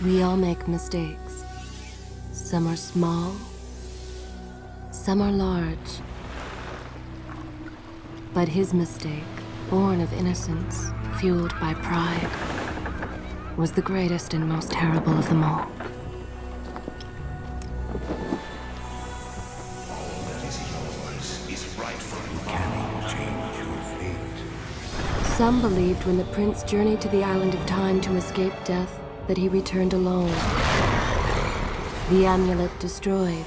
We all make mistakes. Some are small, some are large. But his mistake, born of innocence, fueled by pride, was the greatest and most terrible of them all. All that is yours is rightfully cannot change your fate. Some believed when the prince journeyed to the island of time to escape death, that he returned alone. The amulet destroyed,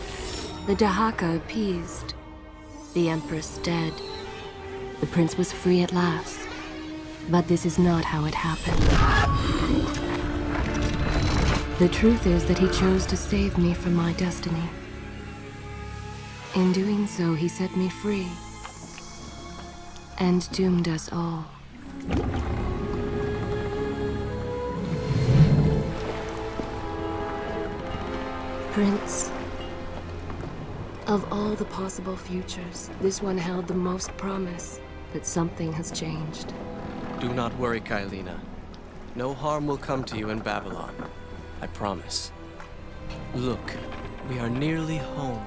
the Dahaka appeased, the empress dead. The prince was free at last. But this is not how it happened. The truth is that he chose to save me from my destiny. In doing so, he set me free and doomed us all. Prince, of all the possible futures, this one held the most promise that something has changed. Do not worry, Kailina. No harm will come to you in Babylon. I promise. Look, we are nearly home.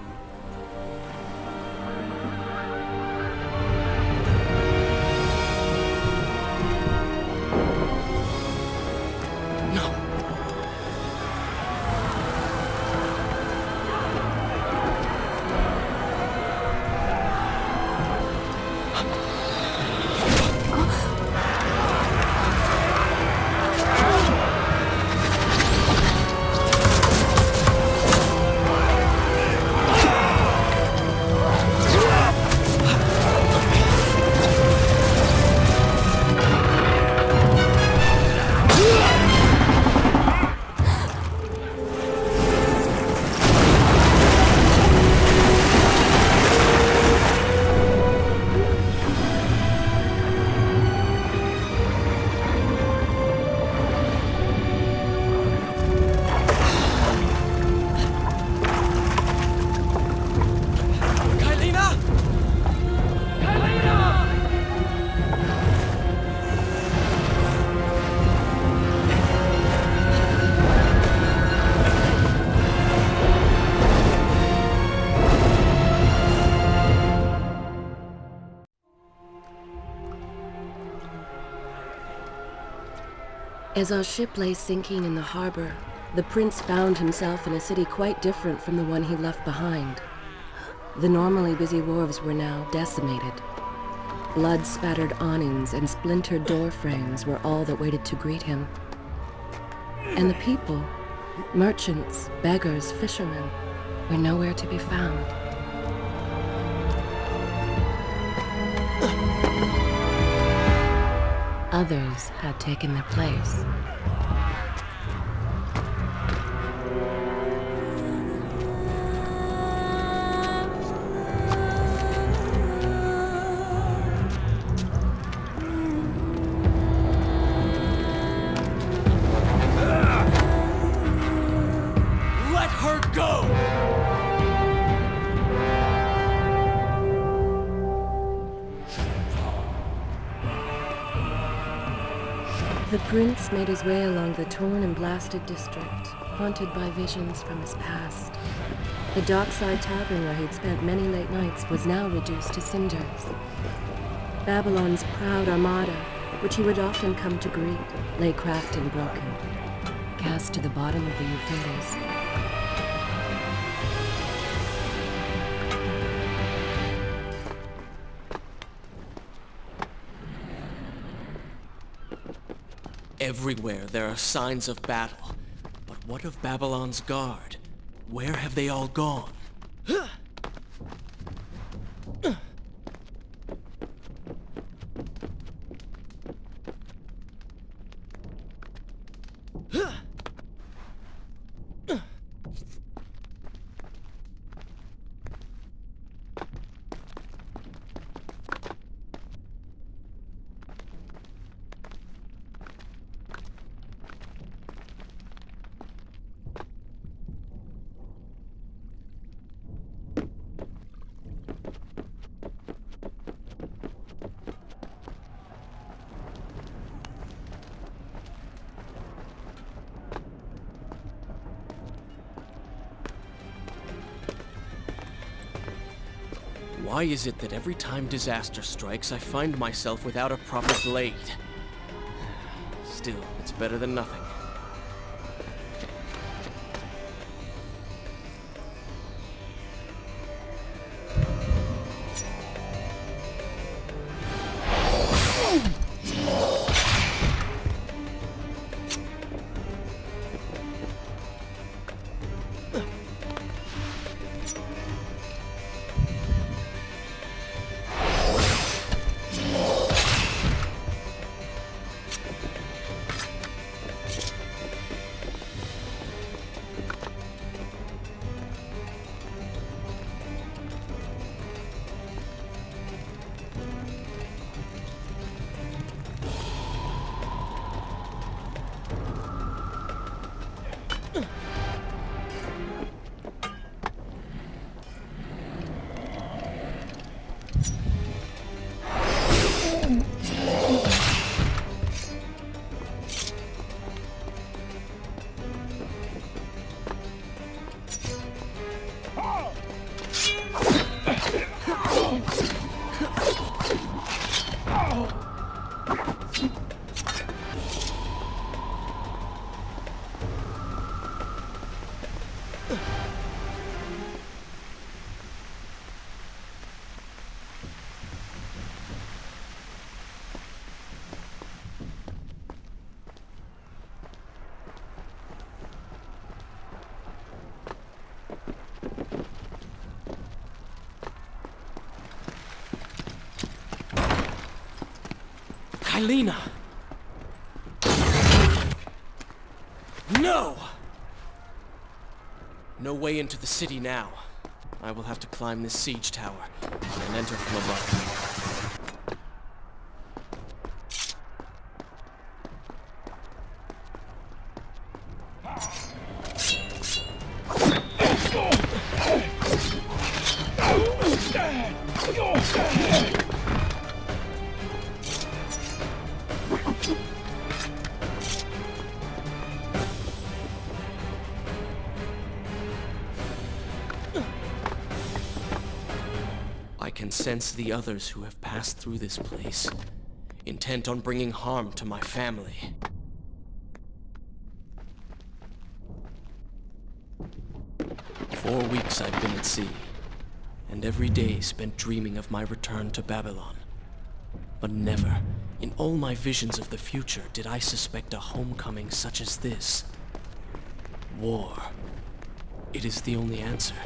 As our ship lay sinking in the harbor, the prince found himself in a city quite different from the one he left behind. The normally busy wharves were now decimated. Blood-spattered awnings and splintered door frames were all that waited to greet him. And the people, merchants, beggars, fishermen, were nowhere to be found. Others had taken their place. Let her go! The prince made his way along the torn and blasted district, haunted by visions from his past. The dockside tavern where he'd spent many late nights was now reduced to cinders. Babylon's proud armada, which he would often come to greet, lay cracked and broken, cast to the bottom of the Euphrates. Everywhere there are signs of battle. But what of Babylon's guard? Where have they all gone? Why is it that every time disaster strikes, I find myself without a proper blade? Still, it's better than nothing. Kylina! No! No way into the city now. I will have to climb this siege tower and enter from above. I can sense the others who have passed through this place, intent on bringing harm to my family. For 4 weeks I've been at sea, and every day spent dreaming of my return to Babylon. But never, in all my visions of the future, did I suspect a homecoming such as this. War. It is the only answer.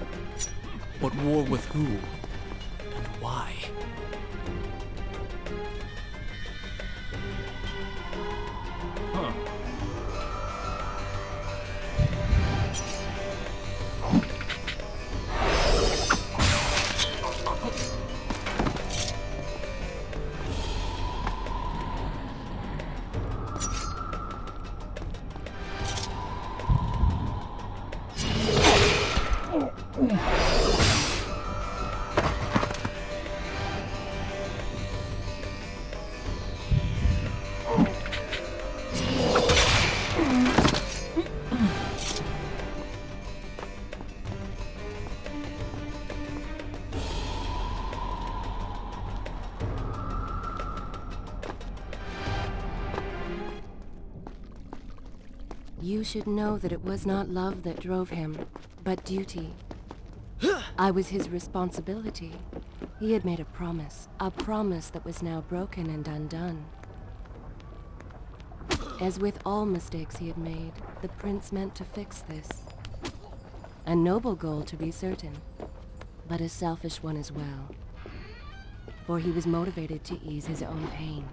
But war with who? And why? You should know that it was not love that drove him, but duty. I was his responsibility. He had made a promise that was now broken and undone. As with all mistakes he had made, the prince meant to fix this. A noble goal, to be certain, but a selfish one as well. For he was motivated to ease his own pain.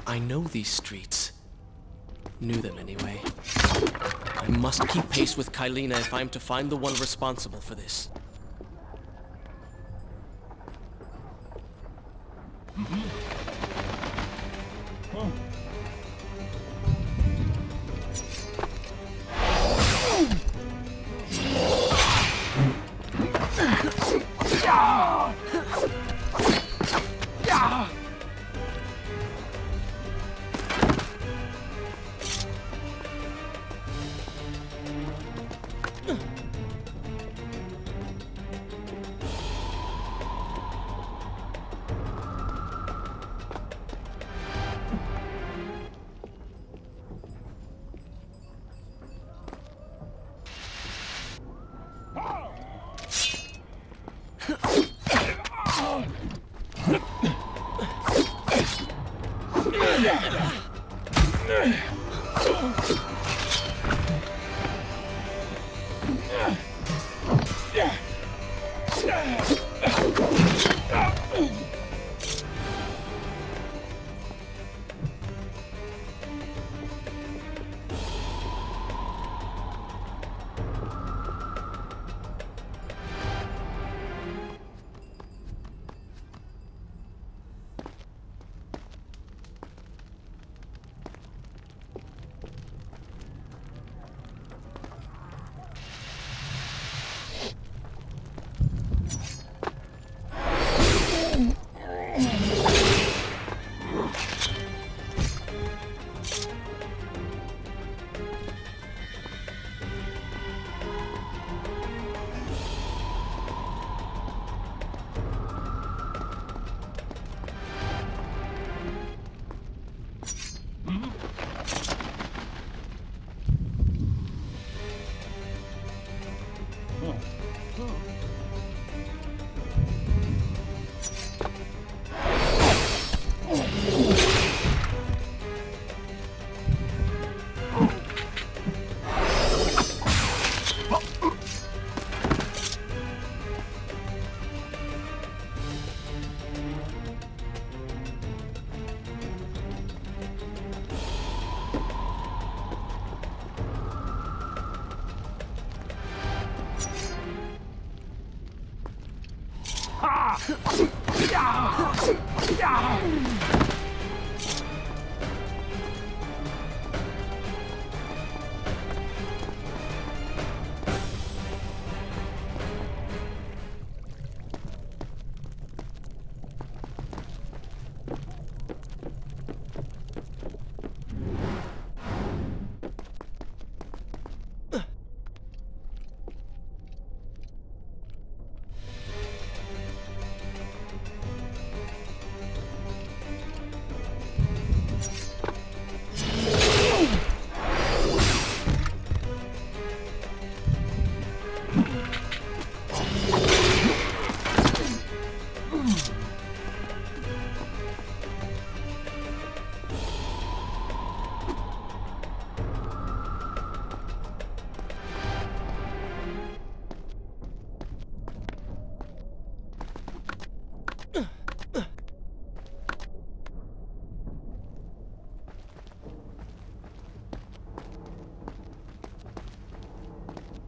I know these streets. Knew them anyway. I must keep pace with Kylina if I'm to find the one responsible for this.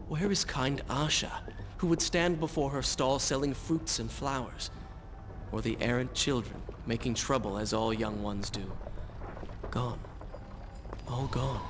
Where is kind Asha, who would stand before her stall selling fruits and flowers? Or the errant children, making trouble as all young ones do? Gone. All gone.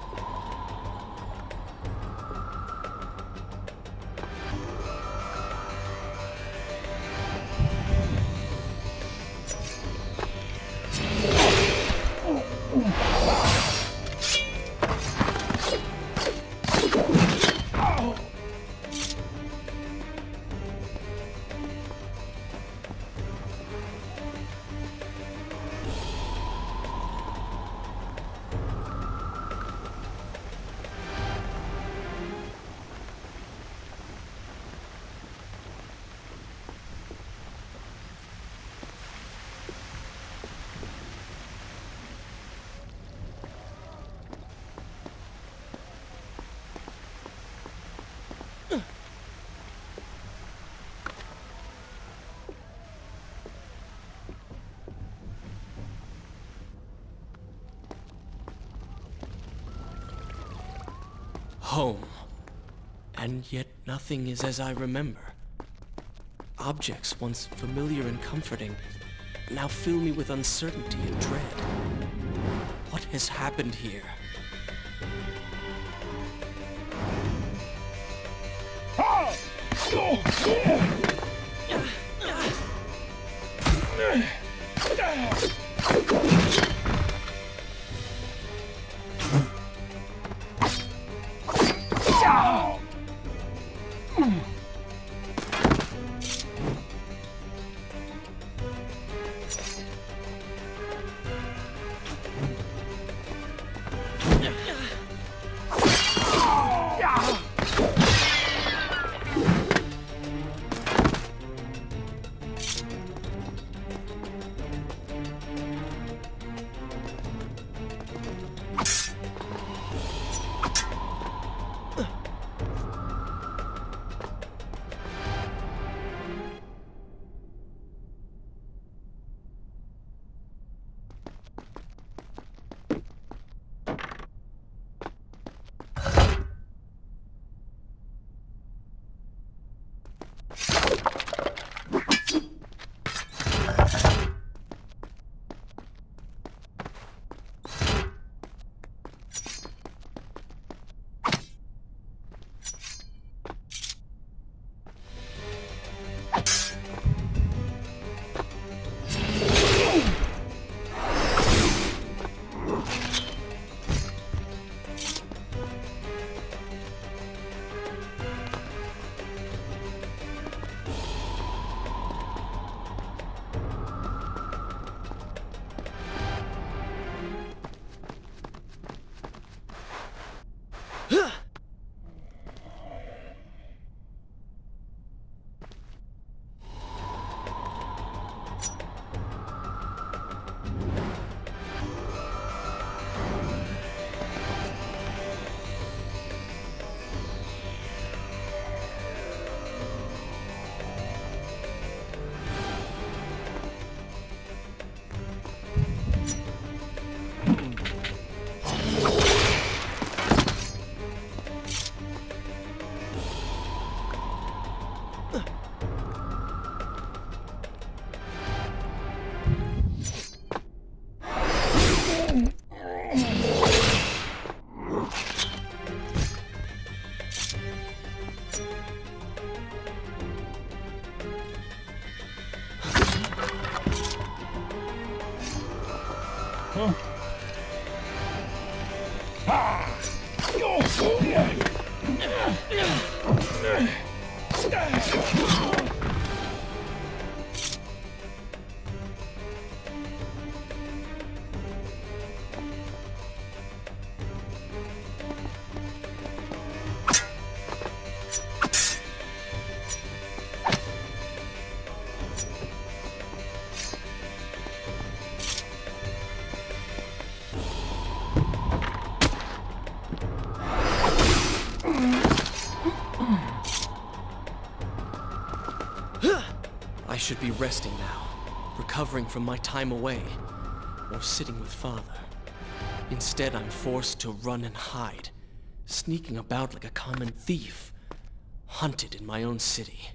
Home. And yet nothing is as I remember. Objects once familiar and comforting now fill me with uncertainty and dread. What has happened here? I should be resting now, recovering from my time away, or sitting with Father. Instead, I'm forced to run and hide, sneaking about like a common thief, hunted in my own city.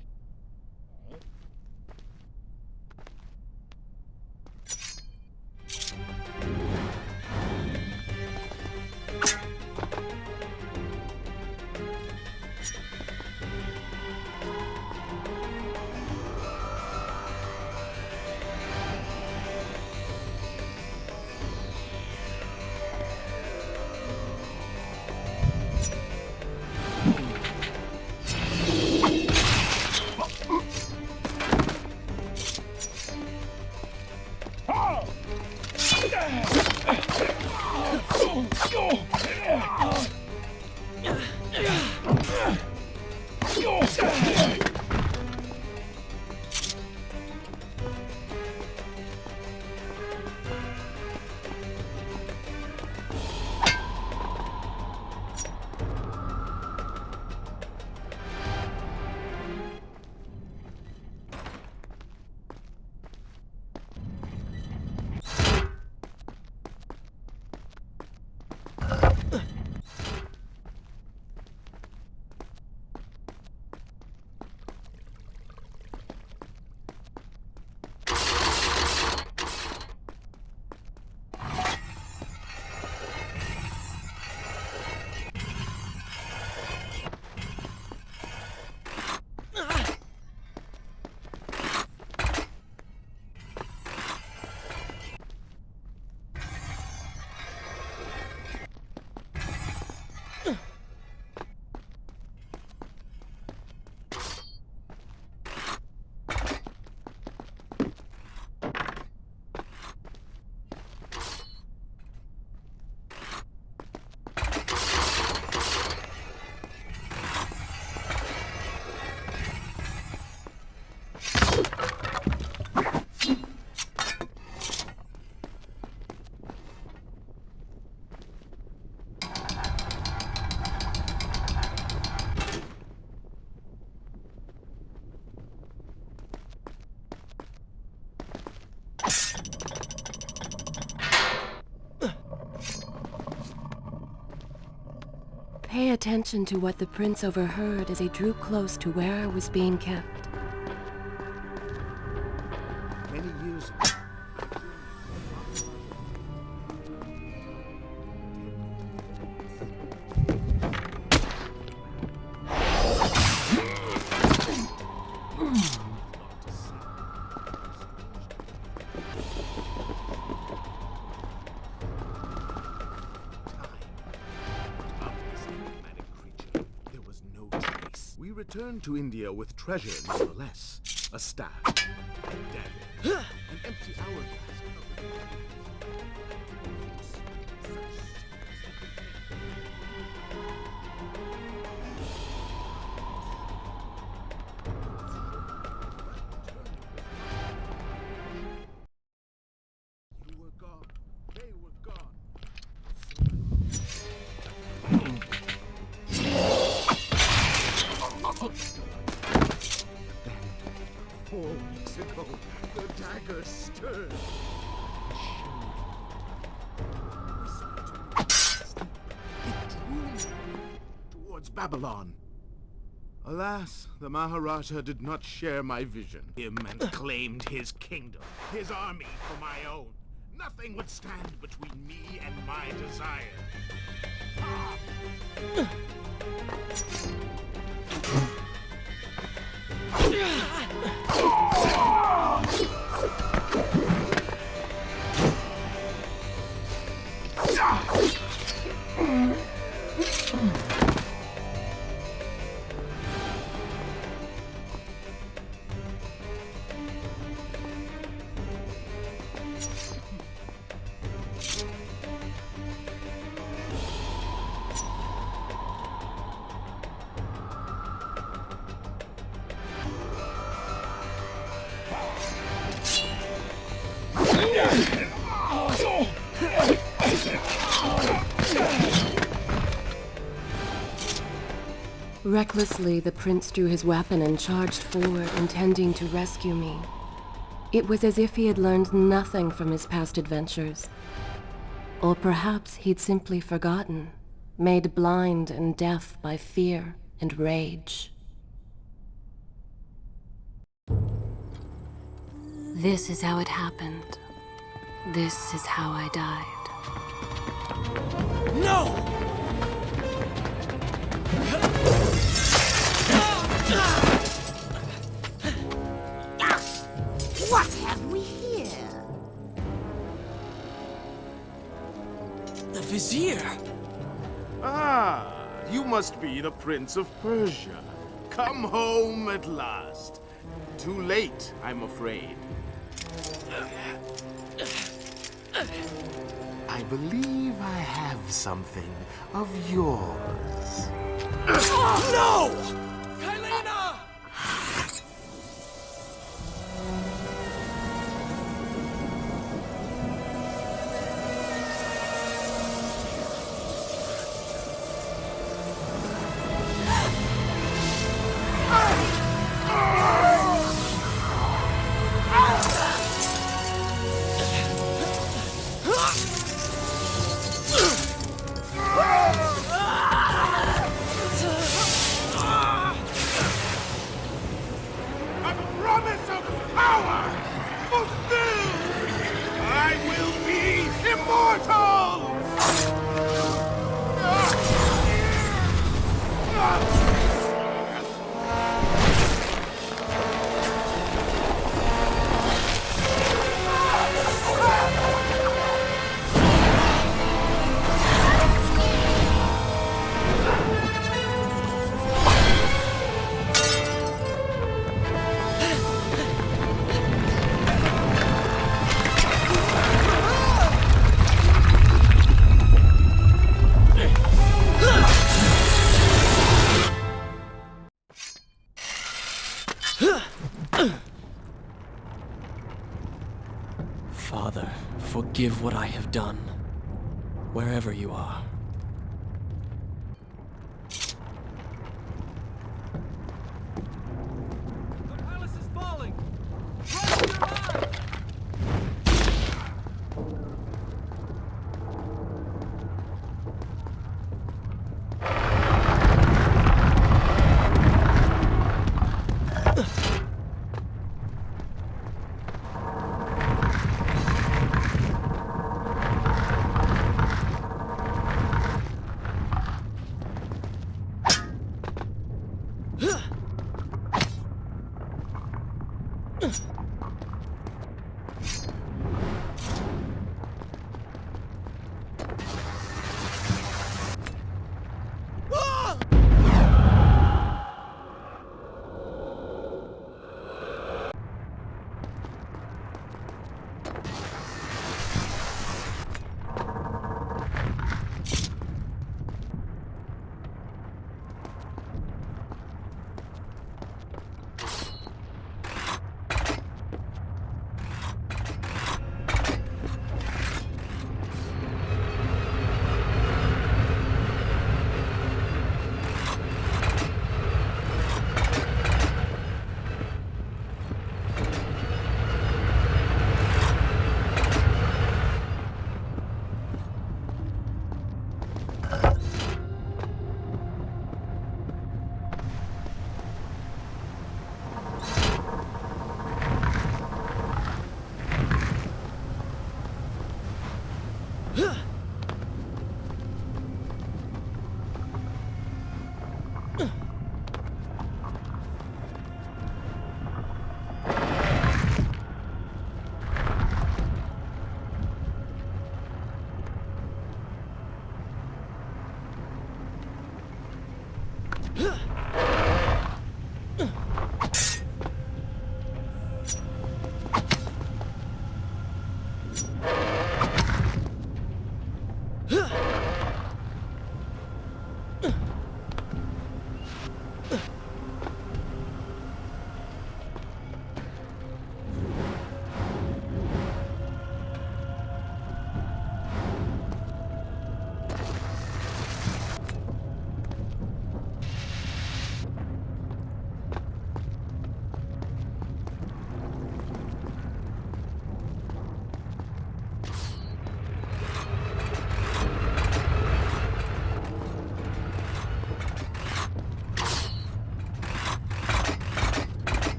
Pay attention to what the prince overheard as he drew close to where I was being kept. Many years ago, we returned to India with treasure nonetheless. A staff, a dagger, an empty hourglass covered You were gone. They were gone. Then, 4 weeks ago, the dagger stirred. It drew me towards Babylon. Alas, the Maharaja did not share my vision. Him and claimed his kingdom, his army for my own. Nothing would stand between me and my desire. Recklessly, the prince drew his weapon and charged forward, intending to rescue me. It was as if he had learned nothing from his past adventures. Or perhaps he'd simply forgotten, made blind and deaf by fear and rage. This is how it happened. This is how I died. No! What have we here? The Vizier! Ah, you must be the Prince of Persia. Come home at last. Too late, I'm afraid. I believe I have something of yours. No! Kylena! A promise of power fulfilled! I will be immortal! Father, forgive what I have done, wherever you are. The palace is falling! Run to your line!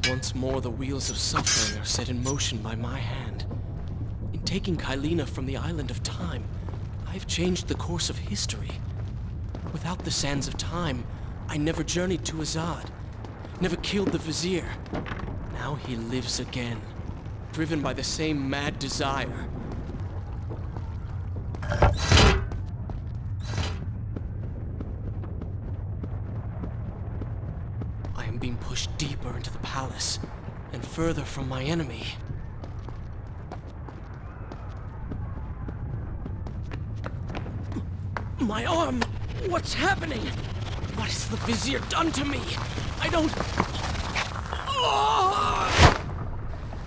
Once more, the wheels of suffering are set in motion by my hand. In taking Kylina from the island of time, I've changed the course of history. Without the sands of time, I never journeyed to Azad, never killed the Vizier. Now he lives again, driven by the same mad desire. I am being pushed deeper into the palace, and further from my enemy. My arm! What's happening? What has the Vizier done to me? I don't... Oh!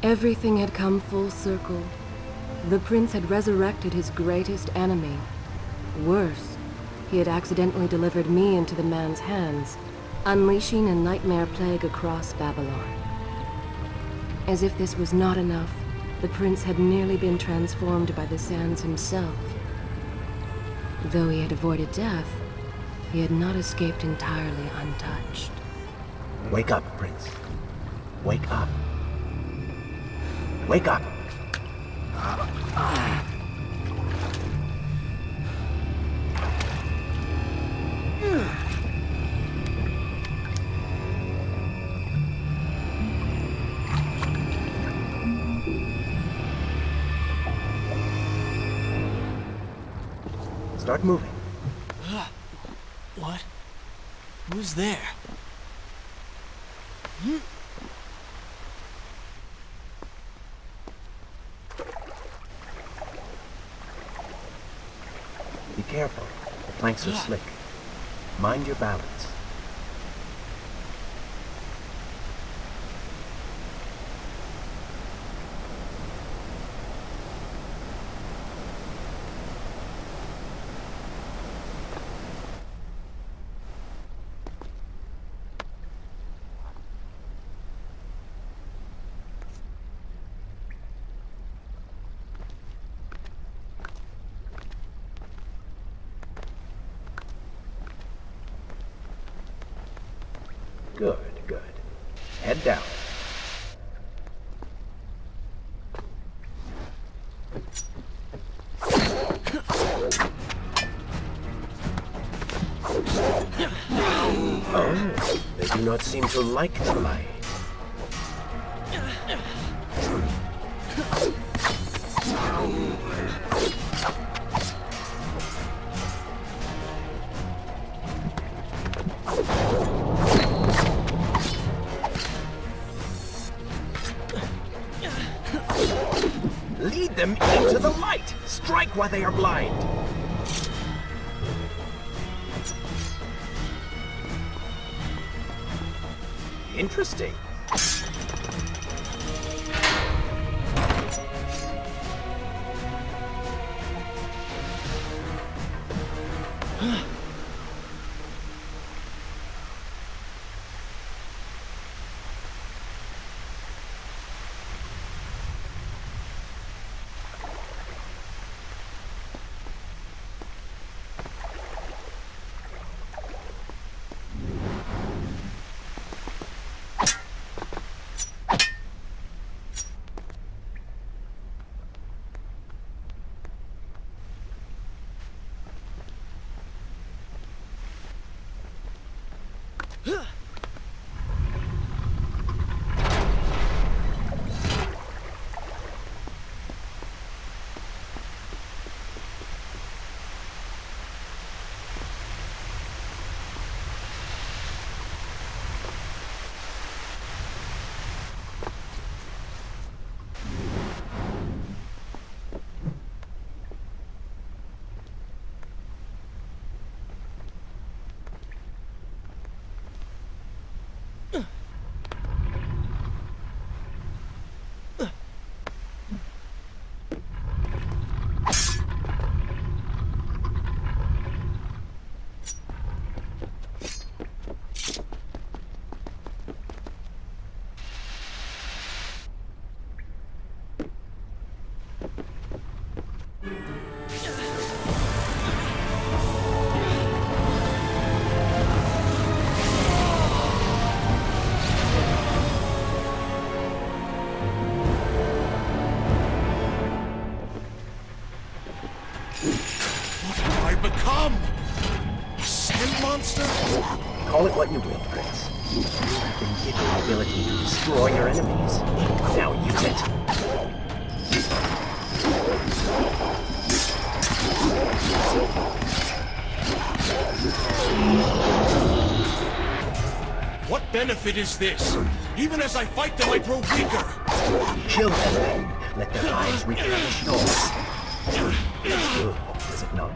Everything had come full circle. The prince had resurrected his greatest enemy. Worse, he had accidentally delivered me into the man's hands, unleashing a nightmare plague across Babylon. As if this was not enough, the prince had nearly been transformed by the sands himself. Though he had avoided death, he had not escaped entirely untouched. Wake up, Prince. Wake up. Wake up! Start moving. What? Who's there? Be careful. The planks are slick. Mind your balance. Good, good. Head down. Oh, they do not seem to like the light. Lead them into the light! Strike while they are blind! Interesting. come? A sand monster? Call it what you will, Prince. You have been given the ability to destroy your enemies. Now use it. What benefit is this? Even as I fight them, I grow weaker. Kill them then. Let their lives replenish yours. It's good, is it not?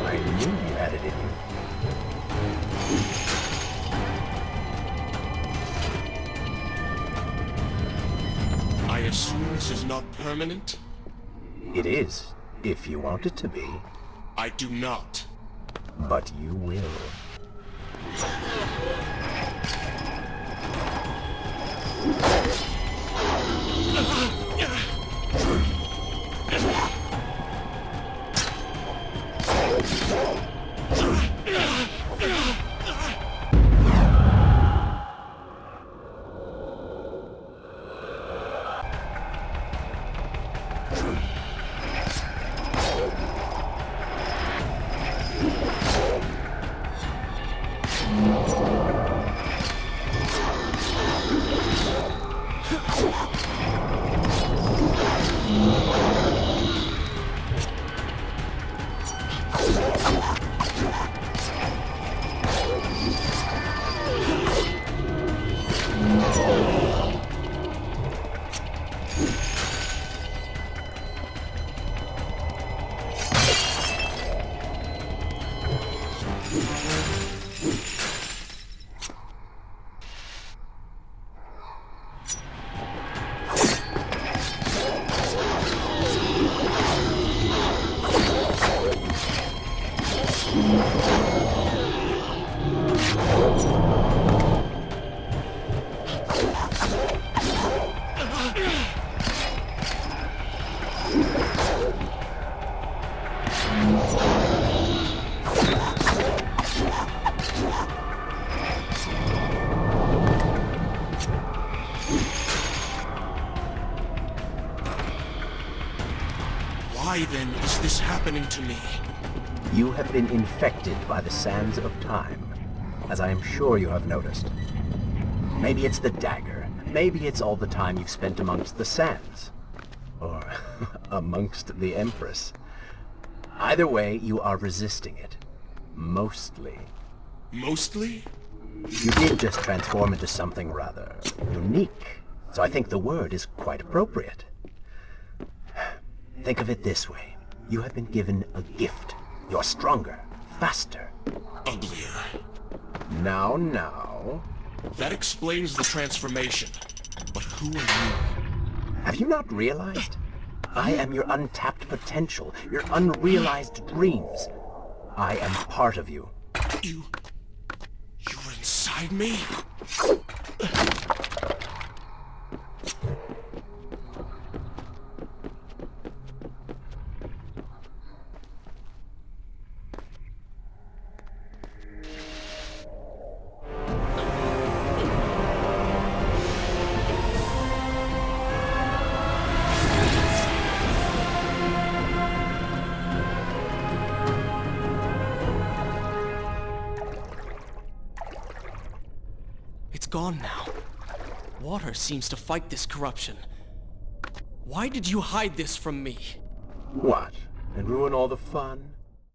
I knew you had it in you. I assume this is not permanent? It is, if you want it to be. I do not. But you will. Why then is this happening to me? You have been infected by the sands of time, as I am sure you have noticed. Maybe it's the dagger. Maybe it's all the time you've spent amongst the sands. Or amongst the Empress. Either way, you are resisting it. Mostly. Mostly? You did just transform into something rather unique, so I think the word is quite appropriate. Think of it this way. You have been given a gift. You're stronger, faster. Uglier. Now. That explains the transformation. But who are you? Have you not realized? I am your untapped potential, your unrealized dreams. I am part of you. You're inside me? gone now. Water seems to fight this corruption. Why did you hide this from me? What? And ruin all the fun?